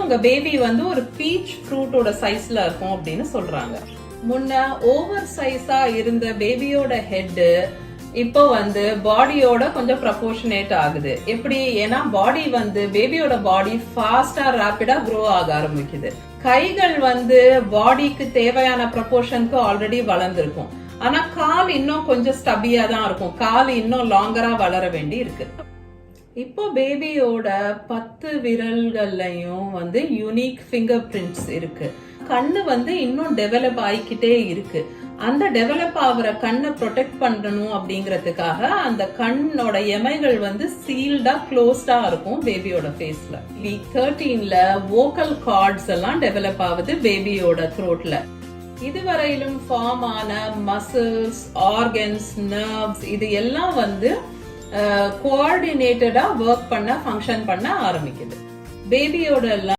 உங்க பேபி வந்து ஒரு பீச் ஃப்ரூட்டோட சைஸ்ல இருக்கும் அப்படின்னு சொல்றாங்க. முன்ன ஓவர் சைஸா இருந்த பேபியோட ஹெட் இப்போ வந்து பாடியோட கொஞ்சம் ப்ரொபோர்ஷனேட் ஆகுது. எப்படி? ஏன்னா பாடி வந்து பேபியோட பாடி ஃபாஸ்டா ரேபிடா க்ரோ ஆக ஆரம்பிக்குது. கைகள் வந்து பாடிக்கு தேவையான ப்ரொபோர்ஷனுக்கு ஆல்ரெடி வளர்ந்துருக்கும். ஆனா கால் இன்னும் கொஞ்சம் ஸ்டபியா தான் இருக்கும். கால் இன்னும் லாங்கரா வளர வேண்டி இருக்கு. இப்போ பேபியோட 10 விரல்கள்லயும் வந்து யூனிக் ஃபிங்கர் பிரிண்ட்ஸ் இருக்கு. கண்ணு வந்து இன்னும் டெவலப் ஆகிக்கிட்டே இருக்கு. அந்த டெவலப் ஆகிற கண்ணை ப்ரொடெக்ட் பண்ணணும் அப்படிங்கறதுக்காக அந்த கண்ணோட எமைகள் வந்து சீல்டா க்ளோஸ்டா இருக்கும் பேபியோட ஃபேஸ்ல. வீக் 13ல வோக்கல் கார்ட்ஸ் எல்லாம் டெவலப் ஆகுது பேபியோட த்ரோட்ல. இதுவரையிலும் ஃபார்ம் ஆன மசில்ஸ், ஆர்கன்ஸ், நர்வ்ஸ் இது எல்லாம் வந்து கோஆர்டினேட்டடா ஒர்க் பண்ண, ஃபங்க்ஷன் பண்ண ஆரம்பிக்குது. பேபியோட